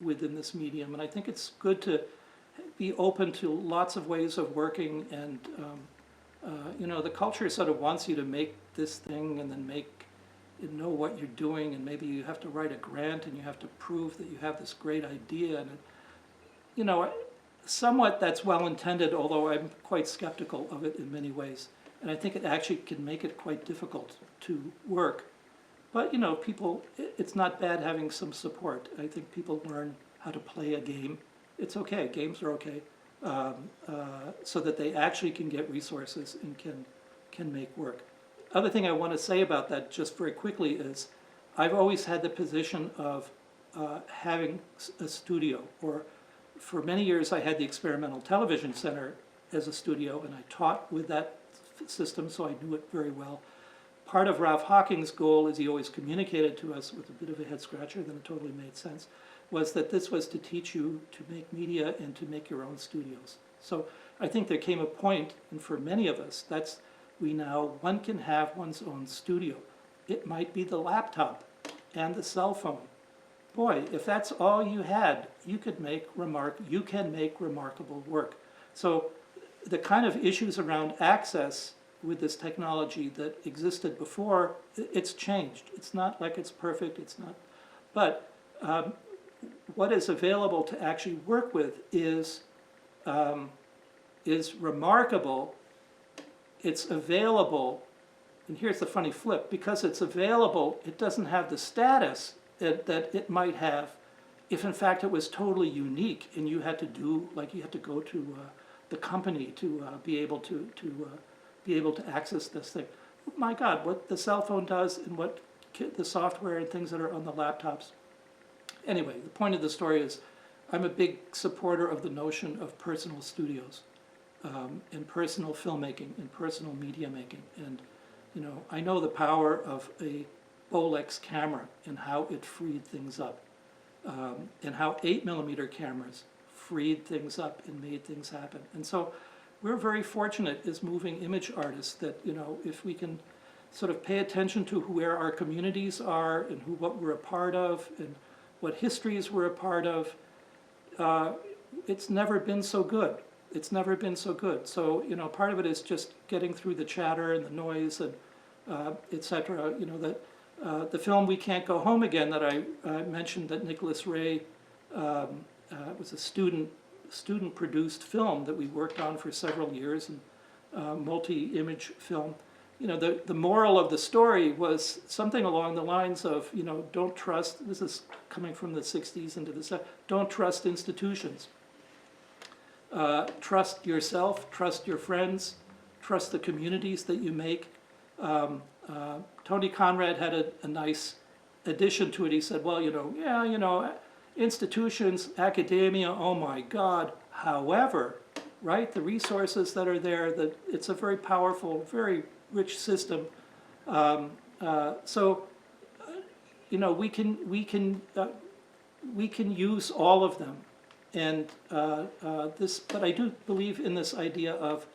within this medium. And I think it's good to be open to lots of ways of working. And you know, the culture sort of wants you to make this thing and then know what you're doing, and maybe you have to write a grant and you have to prove that you have this great idea. And you know, somewhat that's well intended, although I'm quite skeptical of it in many ways. And I think it actually can make it quite difficult to work. But you know, people, it's not bad having some support. I think people learn how to play a game. It's okay, games are okay, so that they actually can get resources and can make work. Other thing I want to say about that just very quickly is I've always had the position of having a studio, or for many years I had the Experimental Television Center as a studio, and I taught with that system, so I knew it very well. Part of Ralph Hawking's goal, as he always communicated to us with a bit of a head scratcher, then it totally made sense, was that this was to teach you to make media and to make your own studios. So I think there came a point, and for many of us, one can have one's own studio. It might be the laptop and the cell phone. Boy, if that's all you had, you can make remarkable work. So the kind of issues around access with this technology that existed before, it's changed. It's not like it's perfect, it's not. But what is available to actually work with is remarkable. It's available, and here's the funny flip, because it's available, it doesn't have the status that it might have if in fact it was totally unique and you had to do, like you had to go to the company to be able to access this thing. My God, what the cell phone does and what the software and things that are on the laptops. Anyway, the point of the story is I'm a big supporter of the notion of personal studios. And personal filmmaking and personal media making. And you know, I know the power of a Bolex camera and how it freed things up, and how 8mm cameras freed things up and made things happen. And so we're very fortunate as moving image artists that, you know, if we can sort of pay attention to where our communities are and what we're a part of and what histories we're a part of, it's never been so good. It's never been so good. So, you know, part of it is just getting through the chatter and the noise and et cetera. You know, that the film We Can't Go Home Again that I mentioned, that Nicholas Ray was a student-produced film that we worked on for several years, and multi-image film. You know, the moral of the story was something along the lines of, you know, don't trust, this is coming from the 60s into the 70s, don't trust institutions. Trust yourself, trust your friends, trust the communities that you make. Tony Conrad had a nice addition to it. He said, well, you know, yeah, you know, institutions, academia, oh my God. However, right, the resources that are there, that it's a very powerful, very rich system. So, you know, we can use all of them. And but I do believe in this idea of,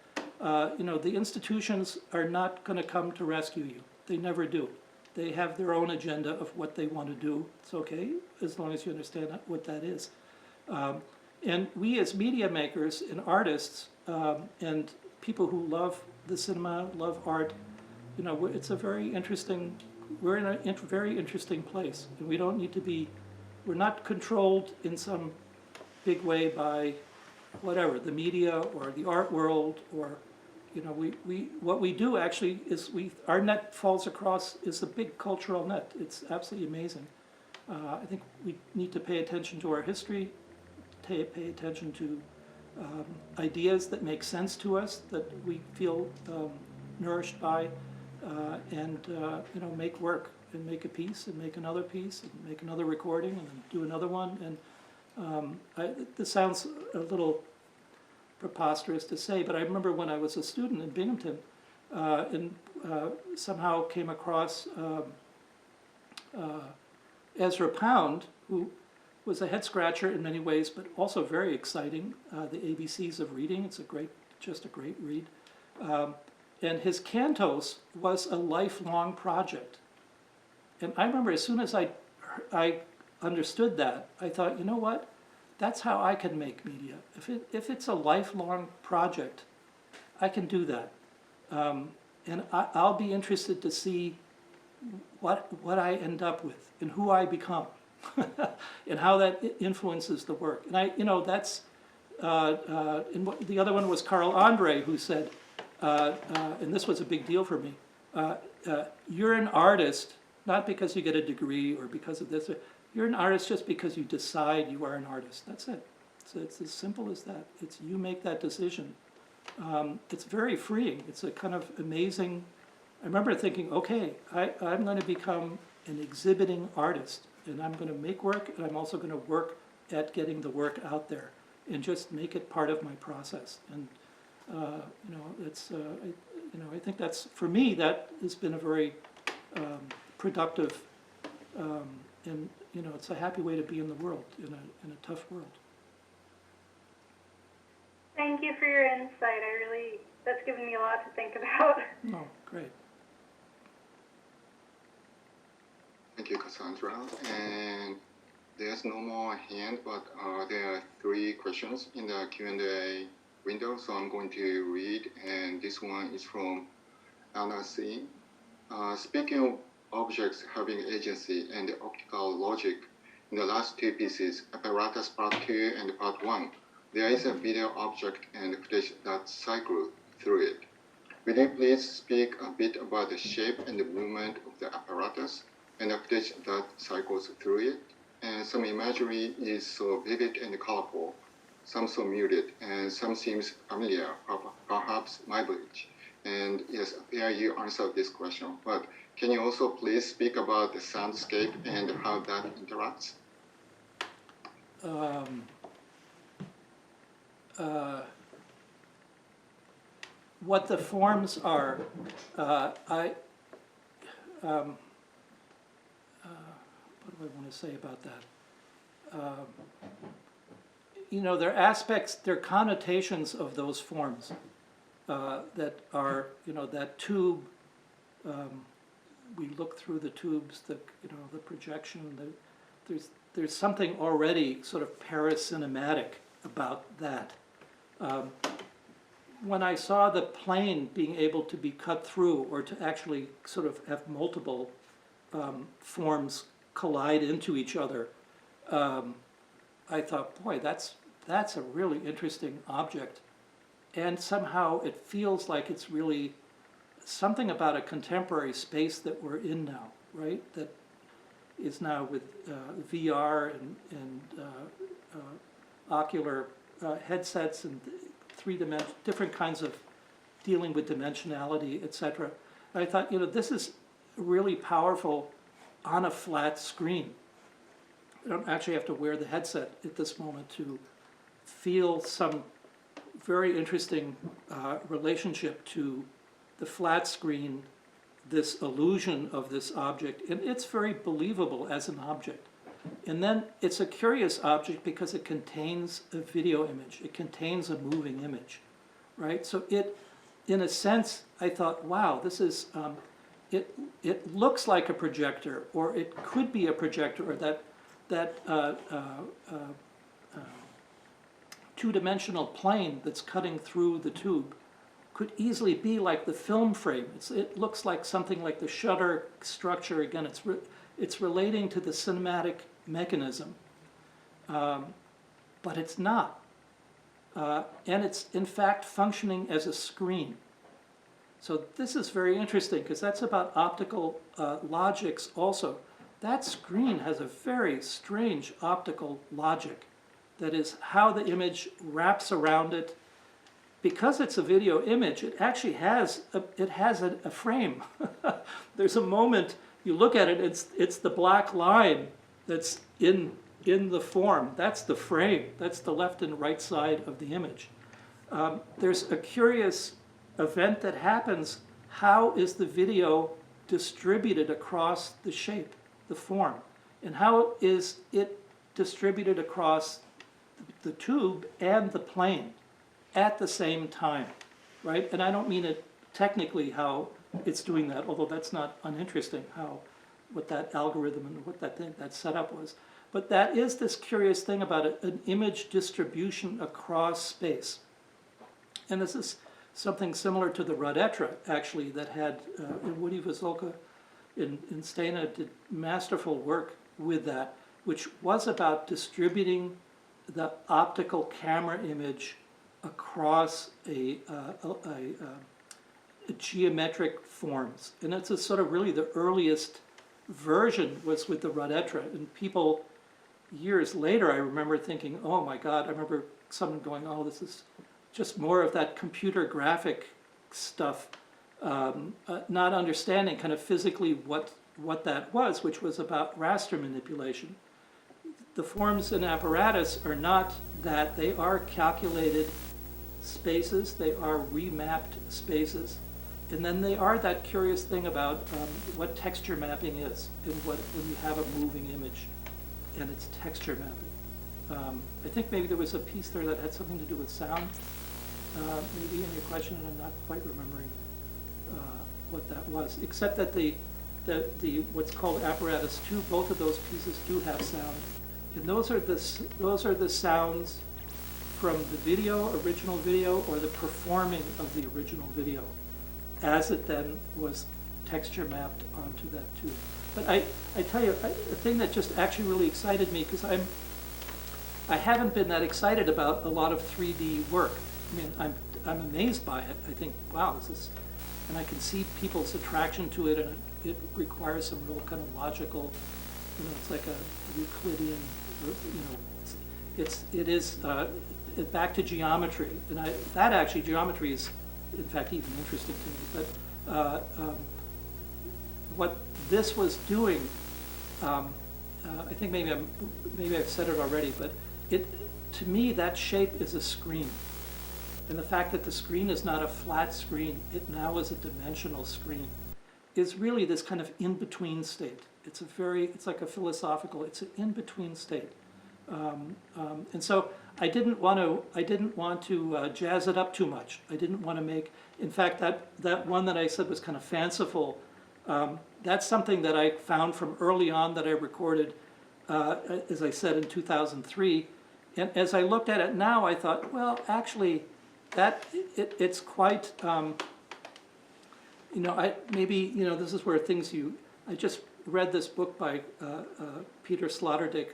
you know, the institutions are not going to come to rescue you. They never do. They have their own agenda of what they want to do. It's okay, as long as you understand what that is. And we as media makers and artists and people who love the cinema, love art, you know, it's a very interesting, we're in a very interesting place. And we don't need to be, we're not controlled in some big way by whatever, the media or the art world, or, you know, what we do actually is our net falls across, is a big cultural net. It's absolutely amazing. I think we need to pay attention to our history, pay attention to ideas that make sense to us, that we feel nourished by, and you know, make work and make a piece and make another piece and make another recording and then do another one. And this sounds a little preposterous to say, but I remember when I was a student in Binghamton and somehow came across Ezra Pound, who was a head scratcher in many ways, but also very exciting. The ABCs of Reading, it's just a great read. And his Cantos was a lifelong project. And I remember as soon as I understood that, I thought, you know what? That's how I can make media. If it's a lifelong project, I can do that. And I'll be interested to see what I end up with and who I become and how that influences the work. And that's, and the other one was Carl Andre, who said, and this was a big deal for me, you're an artist, not because you get a degree or because of this, you're an artist just because you decide you are an artist. That's it. It's as simple as that. It's you make that decision. It's very freeing. It's a kind of amazing. I remember thinking, okay, I'm going to become an exhibiting artist, and I'm going to make work, and I'm also going to work at getting the work out there, and just make it part of my process. And it's I think that's, for me, that has been a very productive, and it's a happy way to be in the world, in a tough world. Thank you for your insight. That's given me a lot to think about. Oh, great. Thank you, Cassandra. And there's no more hand, but there are 3 questions in the Q&A window, so I'm going to read. And this one is from Anna C. Speaking of objects having agency and optical logic, in the last 2 pieces, Apparatus Part 2 and Part 1, there is a video object and footage that cycle through it. Will you please speak a bit about the shape and the movement of the apparatus and the footage that cycles through it? And some imagery is so vivid and colorful, some so muted, and some seems familiar, perhaps my village. And yes, Pierre, you answered this question, but can you also please speak about the soundscape and how that interacts? What the forms are, what do I want to say about that? There are aspects, there are connotations of those forms that are, that tube. We look through the tubes, the projection. There's something already sort of paracinematic about that. When I saw the plane being able to be cut through, or to actually sort of have multiple forms collide into each other, I thought, boy, that's a really interesting object. And somehow it feels like it's really something about a contemporary space that we're in now, right? That is now with VR and ocular headsets and different kinds of dealing with dimensionality, etc. I thought, this is really powerful on a flat screen. I don't actually have to wear the headset at this moment to feel some very interesting relationship to the flat screen, this illusion of this object, and it's very believable as an object. And then it's a curious object because it contains a video image, it contains a moving image, right? So it, in a sense, I thought, wow, this is, it looks like a projector, or it could be a projector, or that two-dimensional plane that's cutting through the tube could easily be like the film frame. It looks like something like the shutter structure. Again, it's relating to the cinematic mechanism, but it's not. And it's, in fact, functioning as a screen. So this is very interesting, because that's about optical logics also. That screen has a very strange optical logic. That is how the image wraps around it. Because it's a video image, it actually has a frame. There's a moment you look at it, it's the black line that's in the form. That's the frame. That's the left and right side of the image. There's a curious event that happens. How is the video distributed across the shape, the form? And how is it distributed across the tube and the plane at the same time, right? And I don't mean it technically how it's doing that, although that's not uninteresting, what that algorithm and what that setup was. But that is this curious thing about an image distribution across space. And this is something similar to the Rodetra, actually, that had, Woody Vazolka in Stena did masterful work with that, which was about distributing the optical camera image across a geometric forms. And it's a sort of really the earliest version was with the Rodetra. And people, years later, I remember thinking, oh my God, I remember someone going, oh, this is just more of that computer graphic stuff, not understanding kind of physically what that was, which was about raster manipulation. The forms and apparatus are not that, they are calculated spaces, they are remapped spaces. And then they are that curious thing about what texture mapping is, and when you have a moving image and it's texture mapping. I think maybe there was a piece there that had something to do with sound, maybe in your question, and I'm not quite remembering what that was, except that the what's called apparatus 2, both of those pieces do have sound. And those are the sounds from the video, original video, or the performing of the original video, as it then was texture mapped onto that too. But I tell you, the thing that just actually really excited me, because I haven't been that excited about a lot of 3D work. I mean, I'm amazed by it. I think, wow, this is, and I can see people's attraction to it, and it requires some real kind of logical, you know, it's like a Euclidean, you know, it is back to geometry, and that actually geometry is, in fact, even interesting to me. But what this was doing, I think maybe I've said it already, but to me that shape is a screen, and the fact that the screen is not a flat screen, it now is a dimensional screen, is really this kind of in-between state. It's like a philosophical, it's an in-between state. And so I didn't want to jazz it up too much. I didn't want to make, in fact, that one that I said was kind of fanciful, that's something that I found from early on that I recorded, as I said, in 2003. And as I looked at it now, I thought, well, actually, it's quite, you know, maybe, you know, this is where I just read this book by Peter Sloterdijk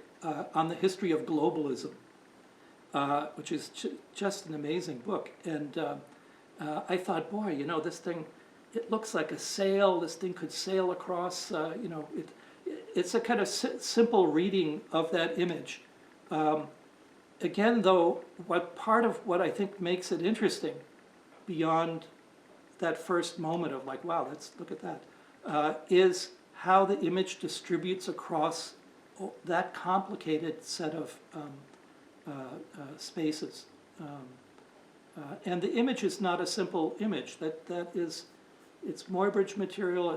on the history of globalism, which is just an amazing book. And I thought, boy, you know, this thing, it looks like a sail. This thing could sail across, you know, it's a kind of simple reading of that image. Again, though, part of what I think makes it interesting, beyond that first moment of like, wow, let's look at that, is how the image distributes across that complicated set of spaces. And the image is not a simple image. It's Muybridge material.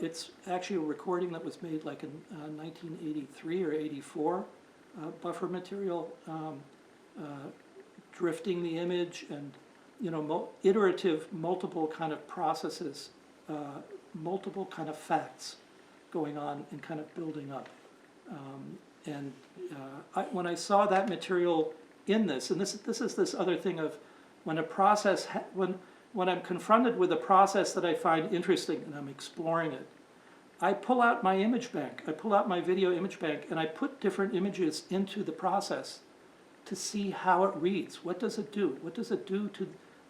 It's actually a recording that was made like in 1983 or 84. Buffer material, drifting the image, and, you know, iterative, multiple kind of processes, multiple kind of facts going on and kind of building up. When I saw that material in this, and this is this other thing of when a process, when I'm confronted with a process that I find interesting and I'm exploring it, I pull out my image bank, I pull out my video image bank, and I put different images into the process to see how it reads. What does it do? What does it do to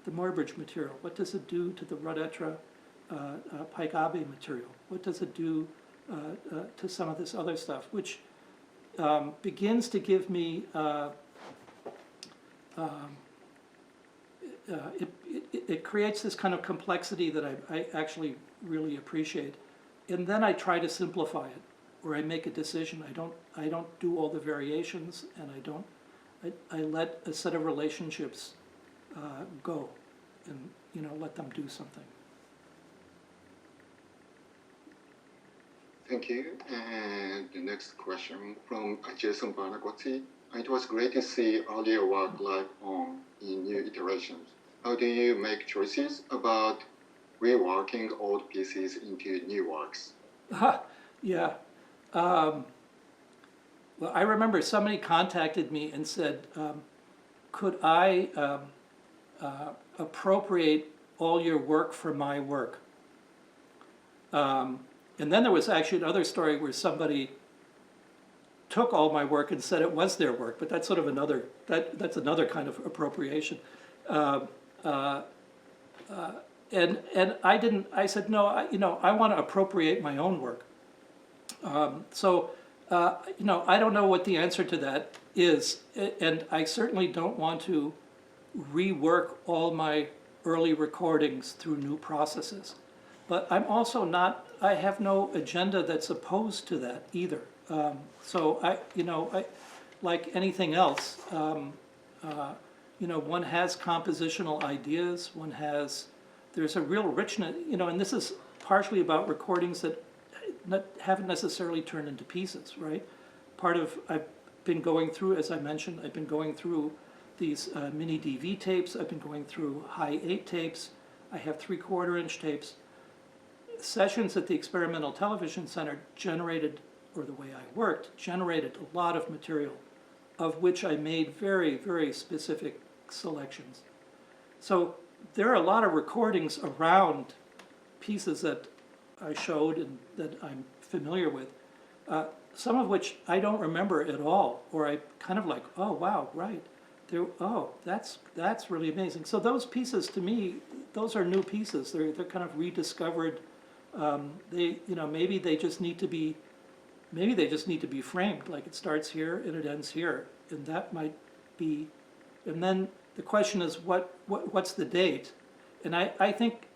the Muybridge material? What does it do to the Rodetra Pike Abe material? What does it do to some of this other stuff, which begins to give me, it creates this kind of complexity that I actually really appreciate. And then I try to simplify it, where I make a decision. I don't do all the variations, and I let a set of relationships go, and, you know, let them do something. Thank you. And the next question from Jason Barnagotti. It was great to see all your work live on in new iterations. How do you make choices about reworking old pieces into new works? Yeah. Well, I remember somebody contacted me and said, could I appropriate all your work for my work? And then there was actually another story where somebody took all my work and said it was their work, but that's sort of another, that's another kind of appropriation. And I didn't, I said, no, I want to appropriate my own work. I don't know what the answer to that is, and I certainly don't want to rework all my early recordings through new processes. But I'm also not, I have no agenda that's opposed to that either. Like anything else, one has compositional ideas, there's a real richness, and this is partially about recordings that haven't necessarily turned into pieces, right? I've been going through, as I mentioned, I've been going through these mini DV tapes, I've been going through high 8 tapes, I have 3/4-inch tapes. Sessions at the Experimental Television Center generated, or the way I worked, generated a lot of material, of which I made very, very specific selections. So there are a lot of recordings around pieces that I showed and that I'm familiar with, some of which I don't remember at all, or I kind of like, oh wow, right, that's really amazing. So those pieces, to me, those are new pieces. They're kind of rediscovered. Maybe they just need to be framed. Like it starts here and it ends here, and that might be. And then the question is, what's the date? And I think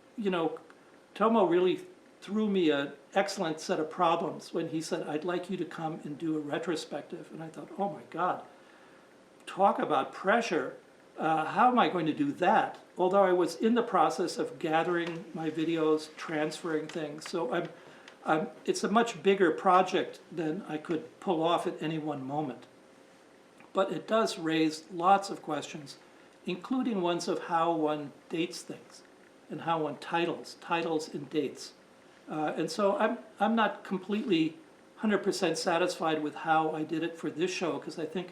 Tomo really threw me an excellent set of problems when he said, I'd like you to come and do a retrospective. And I thought, oh my God, talk about pressure. How am I going to do that? Although I was in the process of gathering my videos, transferring things. So it's a much bigger project than I could pull off at any one moment. But it does raise lots of questions, including ones of how one dates things and how one titles and dates. And so I'm not completely 100% satisfied with how I did it for this show, because I think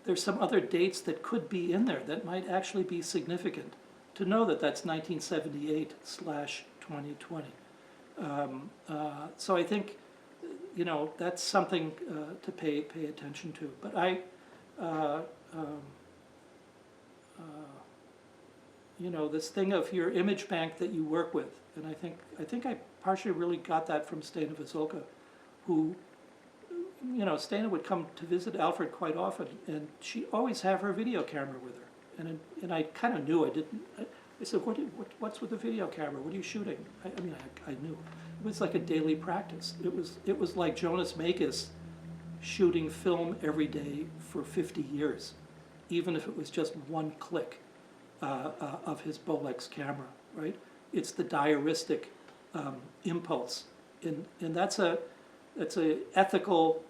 there's some other dates that could be in there that might actually be significant to know that that's 1978/2020. So I think, that's something to pay attention to. But this thing of your image bank that you work with, and I think I partially really got that from Stena Vizolka, who, Stena would come to visit Alfred quite often, and she'd always have her video camera with her. And I kind of knew I didn't. I said, what's with the video camera? What are you shooting? I knew. It was like a daily practice. It was like Jonas Mekas shooting film every day for 50 years, even if it was just one click of his Bolex camera, right? It's the diaristic impulse, and that's a ethical,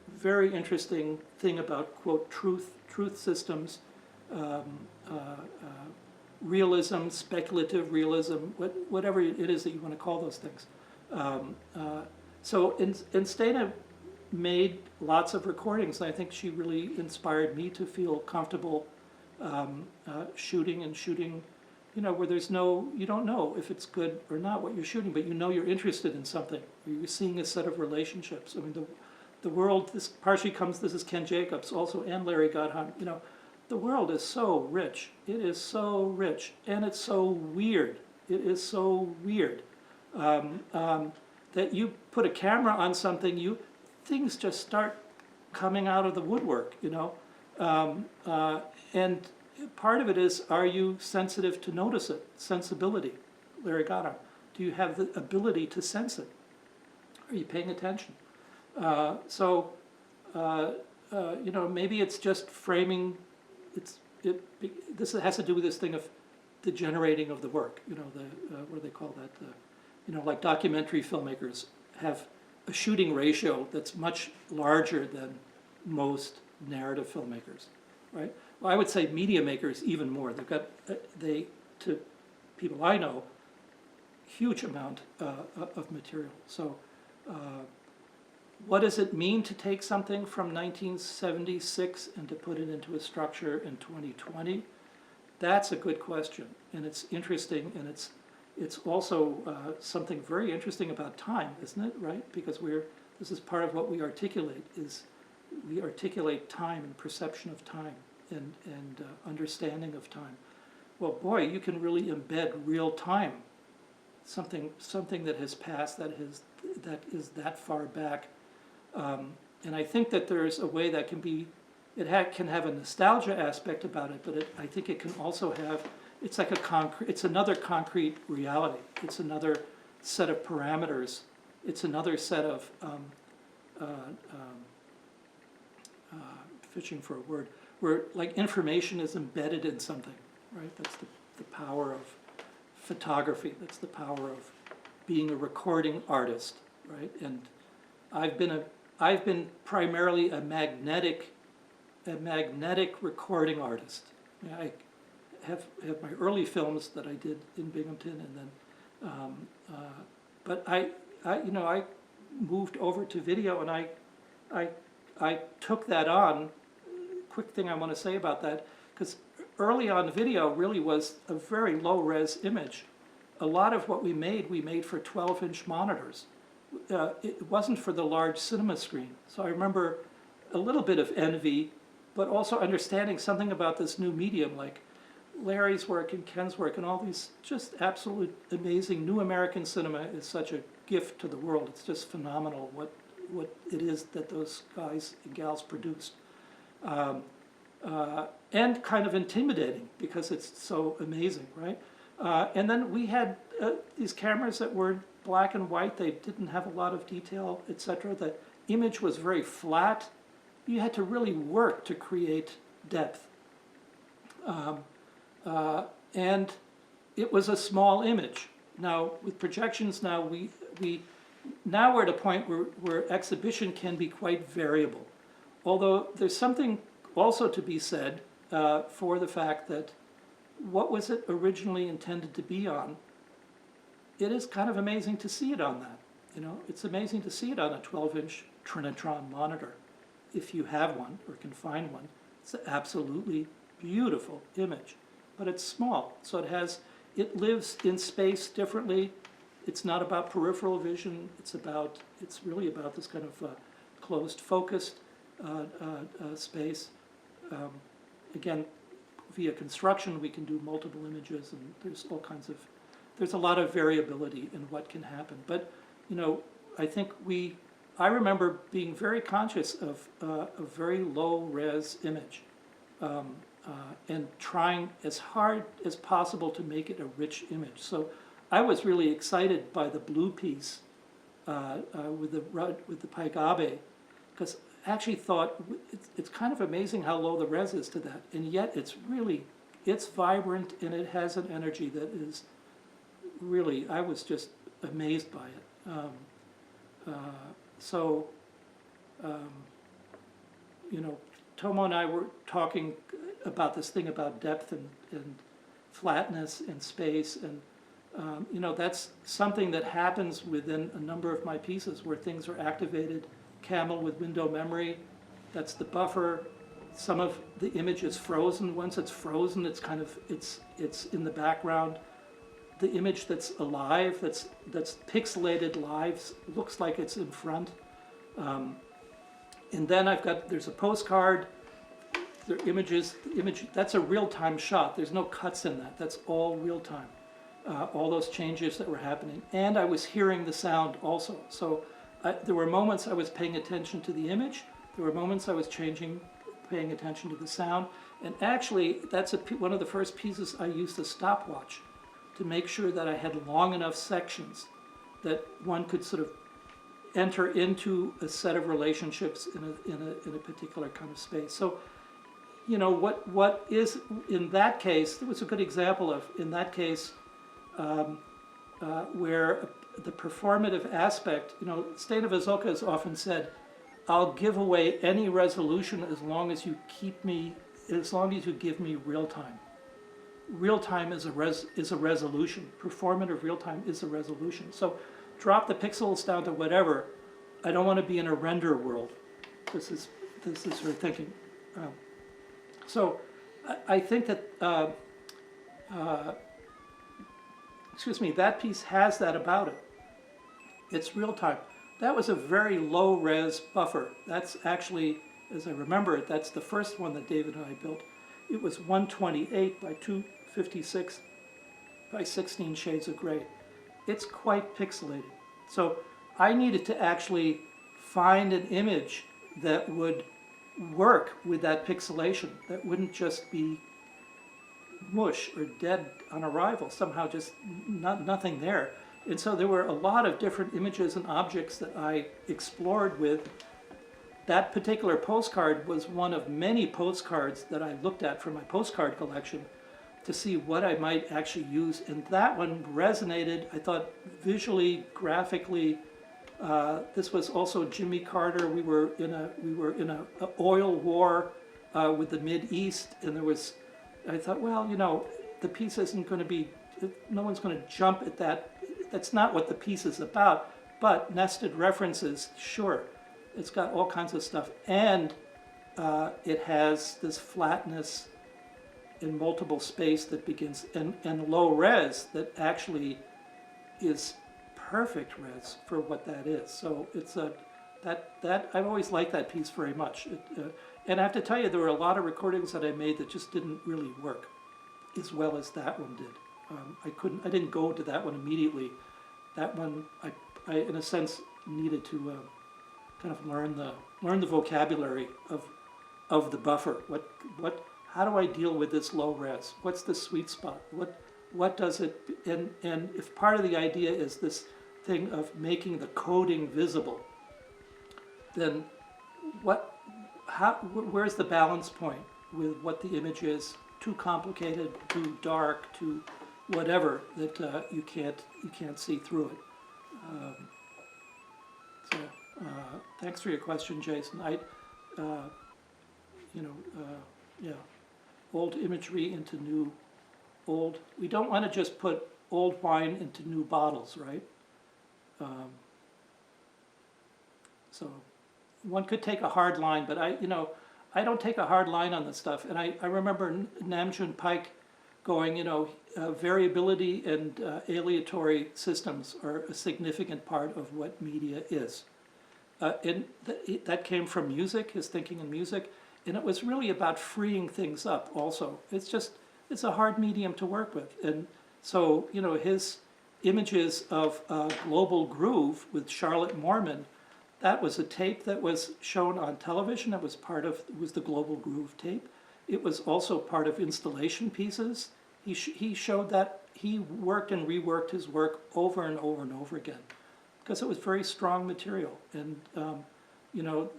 very interesting thing about, quote, truth systems, realism, speculative realism, whatever it is that you want to call those things. So Stena made lots of recordings, and I think she really inspired me to feel comfortable shooting, where you don't know if it's good or not what you're shooting, but you're interested in something. You're seeing a set of relationships. I mean, the world, this is Ken Jacobs also, and Larry Godham, the world is so rich. It is so rich, and it's so weird. It is so weird that you put a camera on something, things just start coming out of the woodwork, and part of it is, are you sensitive to notice it? Sensibility, Larry Godham. Do you have the ability to sense it? Are you paying attention? Maybe it's just framing. This has to do with this thing of the generating of the work. What do they call that? Like documentary filmmakers have a shooting ratio that's much larger than most narrative filmmakers, right? Well, I would say media makers even more. They've got, to people I know, huge amount of material. So what does it mean to take something from 1976 and to put it into a structure in 2020? That's a good question, and it's interesting, and it's also something very interesting about time, isn't it? Right? Because this is part of what we articulate, is we articulate time and perception of time and understanding of time. Well, boy, you can really embed real time, something that has passed, that is that far back, and I think that there's a way that can be. Can have a nostalgia aspect about it, but I think it can also have. It's like it's another concrete reality. It's another set of parameters. It's another set of fishing for a word, where like information is embedded in something, right? That's the power of photography. That's the power of being a recording artist, right? And I've been primarily a magnetic recording artist. I have my early films that I did in Binghamton, and then, but I moved over to video, and I took that on. Quick thing I want to say about that, because early on video really was a very low res image. A lot of what we made for 12-inch monitors. It wasn't for the large cinema screen. So I remember a little bit of envy, but also understanding something about this new medium, like Larry's work and Ken's work and all these just absolute amazing. New American cinema is such a gift to the world. It's just phenomenal what it is that those guys and gals produced. And kind of intimidating because it's so amazing, right? And then we had these cameras that were black and white. They didn't have a lot of detail, etc. The image was very flat. You had to really work to create depth. And it was a small image. Now, with projections now, we're at a point where exhibition can be quite variable. Although there's something also to be said for the fact that what was it originally intended to be on, it is kind of amazing to see it on that. You know, it's amazing to see it on a 12-inch Trinitron monitor. If you have one or can find one, it's an absolutely beautiful image, but it's small. So it lives in space differently. It's not about peripheral vision. It's really about this kind of closed focused space. Again, via construction, we can do multiple images, and there's a lot of variability in what can happen. But, you know, I remember being very conscious of a very low res image, and trying as hard as possible to make it a rich image. So I was really excited by the blue piece with the Pike Abe, because I actually thought it's kind of amazing how low the res is to that, and yet it's vibrant, and it has an energy that is really, I was just amazed by it. You know, Tomo and I were talking about this thing about depth and flatness and space, and you know, that's something that happens within a number of my pieces where things are activated. Camel with window memory, that's the buffer. Some of the image is frozen. Once it's frozen, it's kind of it's in the background. The image that's alive, that's pixelated live, looks like it's in front. And then there's a postcard. The image, that's a real-time shot. There's no cuts in that. That's all real-time. All those changes that were happening. And I was hearing the sound also. So there were moments I was paying attention to the image. There were moments I was paying attention to the sound. And actually, that's one of the first pieces I used a stopwatch to make sure that I had long enough sections that one could sort of enter into a set of relationships in a particular kind of space. So, you know, what is in that case, it was a good example of, in that case, where the performative aspect, you know, State of Azoka has often said, I'll give away any resolution as long as you give me real time. Real time is a resolution. Performative real time is a resolution. So drop the pixels down to whatever. I don't want to be in a render world. This is her thinking. So I think that, excuse me, that piece has that about it. It's real time. That was a very low res buffer. That's actually, as I remember it, that's the first one that David and I built. It was 128 by 256 by 16 shades of gray. It's quite pixelated. So I needed to actually find an image that would work with that pixelation, that wouldn't just be mush or dead on arrival, somehow just nothing there. And so there were a lot of different images and objects that I explored with. That particular postcard was one of many postcards that I looked at for my postcard collection to see what I might actually use. And that one resonated, I thought, visually, graphically. This was also Jimmy Carter. We were in a oil war with the Mideast, and I thought, well, you know, the piece isn't going to be, no one's going to jump at that. That's not what the piece is about. But nested references, sure. It's got all kinds of stuff, and it has this flatness in multiple space that begins, and low res that actually is perfect res for what that is. So it's that I've always liked that piece very much. And I have to tell you, there were a lot of recordings that I made that just didn't really work as well as that one did. I didn't go to that one immediately. That one, I in a sense needed to kind of learn the vocabulary of the buffer. How do I deal with this low res? What's the sweet spot? What does it? And if part of the idea is this thing of making the coding visible, then where's the balance point with what the image is? Too complicated, too dark, too whatever that you can't see through it. Thanks for your question, Jason. Yeah, old imagery into new, old. We don't want to just put old wine into new bottles, right? So one could take a hard line, but I don't take a hard line on this stuff. And I remember Namjoon Paik going, variability and aleatory systems are a significant part of what media is. And that came from music, his thinking in music, and it was really about freeing things up also. It's a hard medium to work with. And so, his images of Global Groove with Charlotte Moorman, that was a tape that was shown on television. It was was the Global Groove tape. It was also part of installation pieces. He showed that he worked and reworked his work over and over and over again, because it was very strong material. And,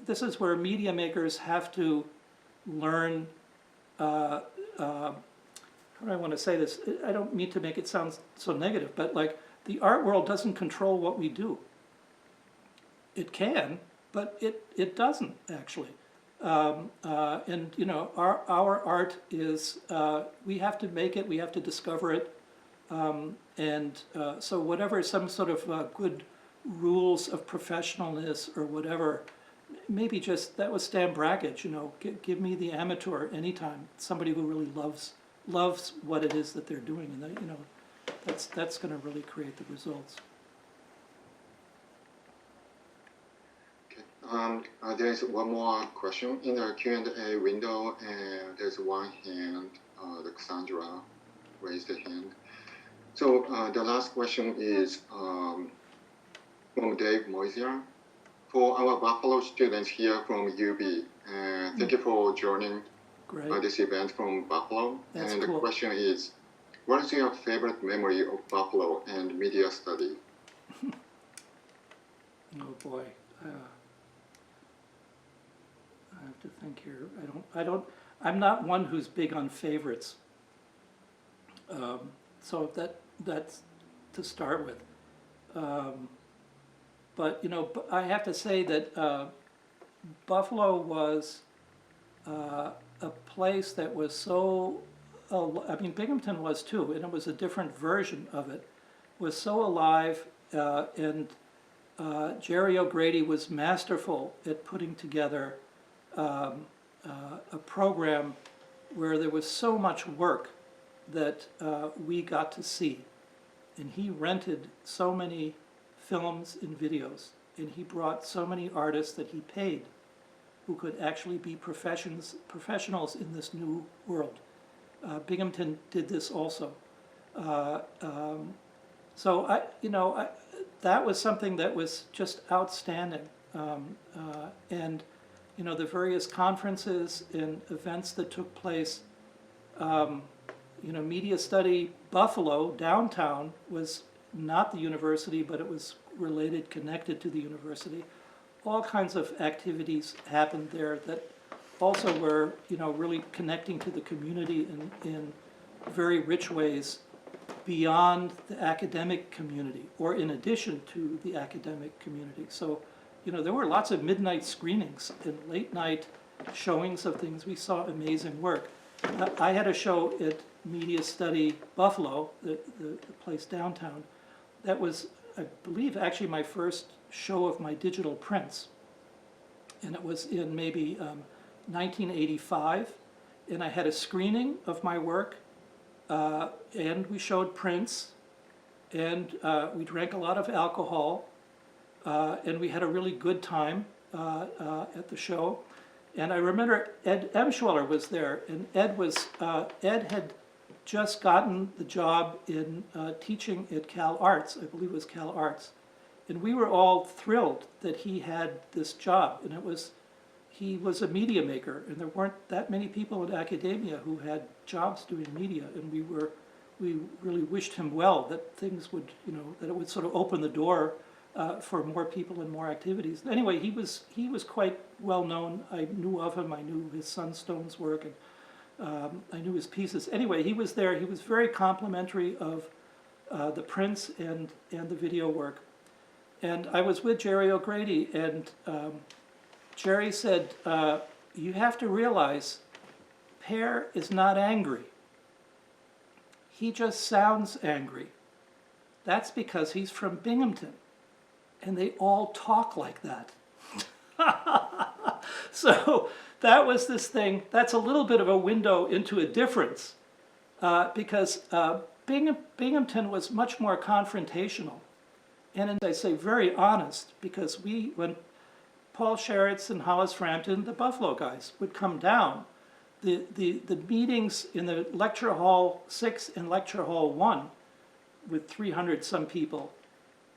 this is where media makers have to learn, how do I want to say this? I don't mean to make it sound so negative, but like the art world doesn't control what we do. It can, but it doesn't actually. And, our art is, we have to make it, we have to discover it. So whatever some sort of good rules of professionalness or whatever, maybe just, that was Stan Brakhage, give me the amateur anytime, somebody who really loves what it is that they're doing, and that's going to really create the results. Okay. There's one more question in the Q&A window, and there's one hand, Cassandra raised a hand. So the last question is from Dave Moisier. For our Buffalo students here from UB, thank you for joining this event from Buffalo. That's and cool. The question is, what is your favorite memory of Buffalo and media study? Oh boy, I have to think here. I'm not one who's big on favorites. So that's to start with. But I have to say that Buffalo was a place that was so, Binghamton was too, and it was a different version of it, was so alive, and Jerry O'Grady was masterful at putting together a program where there was so much work that we got to see. And he rented so many films and videos, and he brought so many artists that he paid who could actually be professionals in this new world. Binghamton did this also. So that was something that was just outstanding. And the various conferences and events that took place, Media Study Buffalo, downtown, was not the university, but it was related, connected to the university. All kinds of activities happened there that also were, really connecting to the community in very rich ways beyond the academic community, or in addition to the academic community. So, there were lots of midnight screenings and late night showings of things. We saw amazing work. I had a show at Media Study Buffalo, the place downtown, that was, I believe, actually my first show of my digital prints. And it was in maybe 1985. And I had a screening of my work, and we showed prints, and we drank a lot of alcohol, and we had a really good time at the show. And I remember Ed Emschweller was there, and Ed had just gotten the job in teaching at Cal Arts, I believe it was Cal Arts. And we were all thrilled that he had this job, and he was a media maker, and there weren't that many people in academia who had jobs doing media, and we really wished him well, that things would, that it would sort of open the door for more people and more activities. Anyway, he was quite well known. I knew of him. I knew his Sunstone's work, and I knew his pieces. Anyway, he was there. He was very complimentary of the prints and the video work. And I was with Jerry O'Grady, and Jerry said, you have to realize Per is not angry. He just sounds angry. That's because he's from Binghamton, and they all talk like that. So that was this thing. That's a little bit of a window into a difference, because Binghamton was much more confrontational. And as I say, very honest, because when Paul Sherritts and Hollis Frampton, the Buffalo guys, would come down, the meetings in the Lecture Hall 6 and Lecture Hall 1 with 300 some people,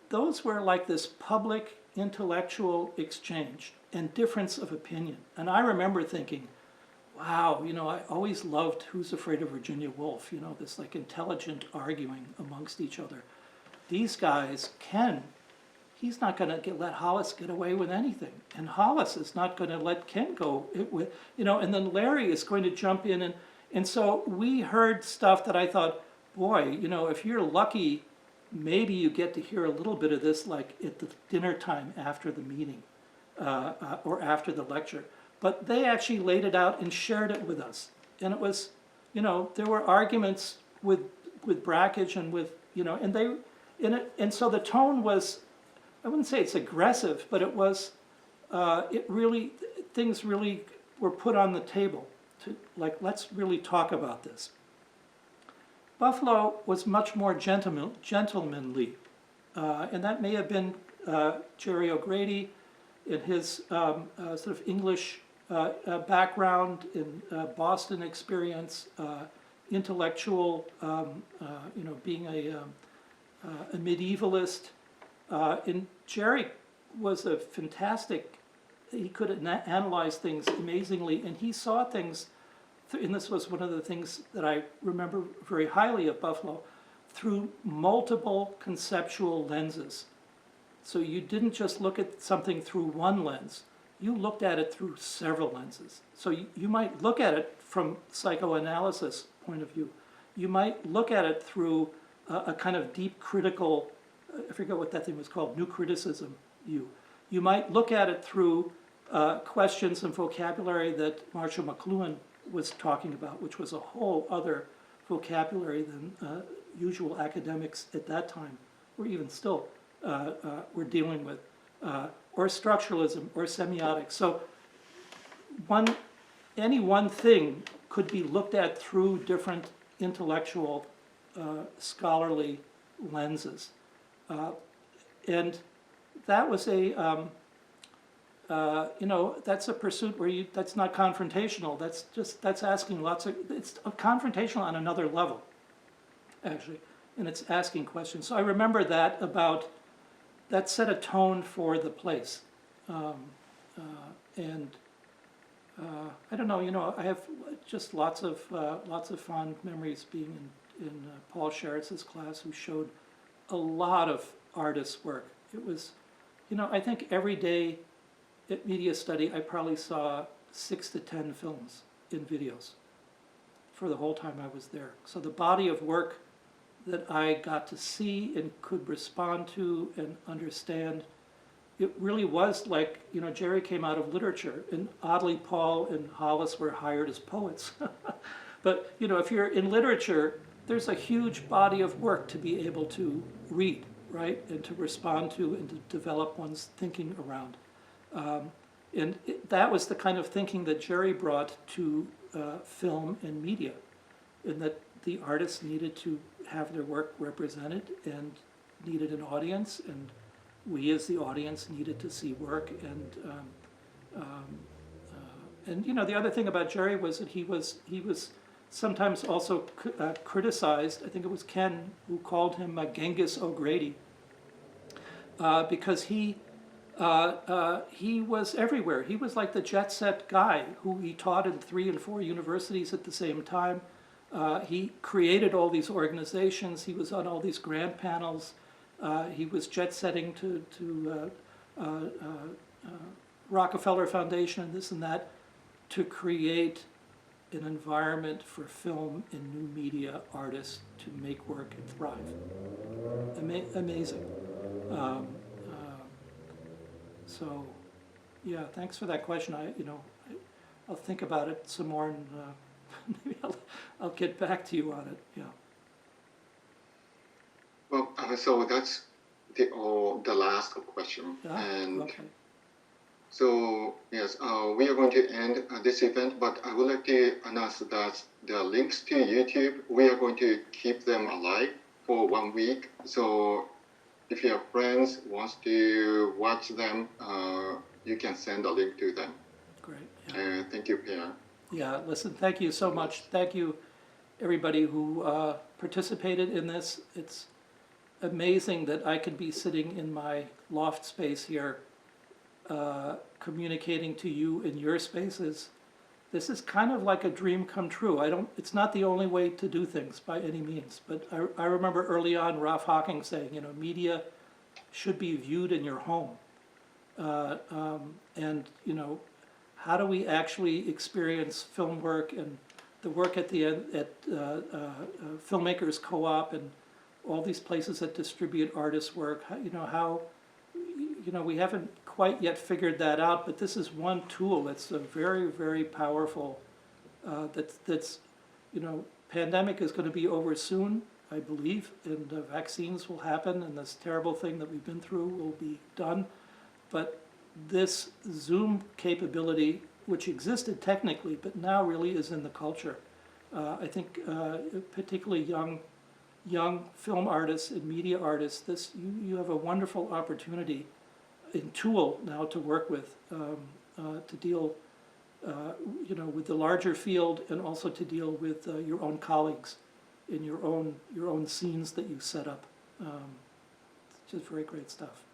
those were like this public intellectual exchange and difference of opinion. And I remember thinking, wow, I always loved Who's Afraid of Virginia Woolf, this like intelligent arguing amongst each other. These guys, Ken, he's not going to let Hollis get away with anything. And Hollis is not going to let Ken go with, and then Larry is going to jump in. And so we heard stuff that I thought, boy, if you're lucky, maybe you get to hear a little bit of this like at the dinner time after the meeting or after the lecture. But they actually laid it out and shared it with us. And it was, there were arguments with Brackage and with, and so the tone was, I wouldn't say it's aggressive, but it was, things really were put on the table to, like, let's really talk about this. Buffalo was much more gentlemanly, and that may have been Jerry O'Grady in his sort of English background, in Boston experience, intellectual, being a medievalist. And Jerry was a fantastic, he could analyze things amazingly, and he saw things, and this was one of the things that I remember very highly of Buffalo, through multiple conceptual lenses. So you didn't just look at something through one lens, you looked at it through several lenses. So you might look at it from psychoanalysis point of view. You might look at it through a kind of deep critical, I forget what that thing was called, new criticism view. You might look at it through questions and vocabulary that Marshall McLuhan was talking about, which was a whole other vocabulary than usual academics at that time, or even still, were dealing with. or structuralism, or semiotics. So any one thing could be looked at through different intellectual, scholarly lenses. And that was a, that's a pursuit where that's not confrontational. That's asking it's confrontational on another level, actually. And it's asking questions. So I remember that set a tone for the place. I don't know, I have just lots of fond memories being in Paul Sheritz's class, who showed a lot of artists' work. It was, I think every day at Media Study, I probably saw 6 to 10 films in videos for the whole time I was there. So the body of work that I got to see and could respond to and understand, it really was like, Jerry came out of literature, and oddly Paul and Hollis were hired as poets. But, if you're in literature, there's a huge body of work to be able to read, right? And to respond to and to develop one's thinking around. That was the kind of thinking that Jerry brought to film and media, in that the artists needed to have their work represented and needed an audience, and we as the audience needed to see work. And the other thing about Jerry was that he was sometimes also criticized. I think it was Ken who called him Genghis O'Grady, because he was everywhere. He was like the jet set guy who he taught in 3 and 4 universities at the same time. He created all these organizations. He was on all these grant panels. He was jet setting to Rockefeller Foundation and this and that, to create an environment for film and new media artists to make work and thrive. Amazing. So, yeah, thanks for that question. I'll think about it some more, and maybe I'll get back to you on it. Yeah. Well, so that's the last question. And okay. so, yes, we are going to end this event, but I would like to announce that the links to YouTube, we are going to keep them alive for 1 week. So if your friends wants to watch them, you can send a link to them. Great. Yeah. Thank you, Pierre. Yeah, listen, thank you so much. Thank you, everybody who participated in this. It's amazing that I can be sitting in my loft space here, communicating to you in your spaces. This is kind of like a dream come true. It's not the only way to do things by any means, but I remember early on Ralph Hawking saying, media should be viewed in your home. And how do we actually experience film work and the work at the end at Filmmakers Co-op and all these places that distribute artists' work? We haven't quite yet figured that out, but this is one tool that's a very, very powerful. Pandemic is going to be over soon, I believe, and vaccines will happen, and this terrible thing that we've been through will be done. But this Zoom capability, which existed technically, but now really is in the culture. I think particularly young film artists and media artists, you have a wonderful opportunity in tool now to work with, to deal with the larger field, and also to deal with your own colleagues in your own scenes that you set up. It's just very great stuff.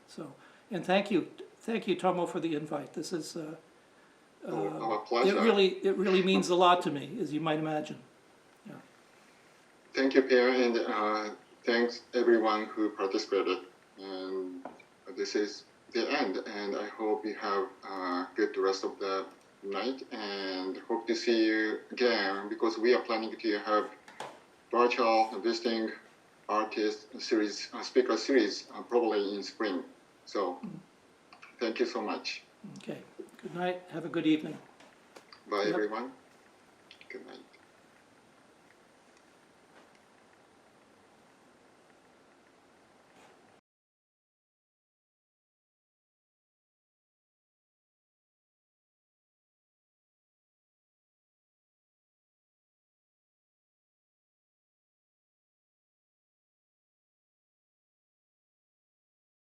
So, and thank you, Tomo, for the invite. This is our pleasure. It really means a lot to me, as you might imagine. Yeah. Thank you, Pierre, and thanks everyone who participated. And this is the end, and I hope you have a good rest of the night, and hope to see you again, because we are planning to have virtual visiting artist series, speaker series, probably in spring. So thank you so much. Okay, good night, have a good evening. Bye, everyone.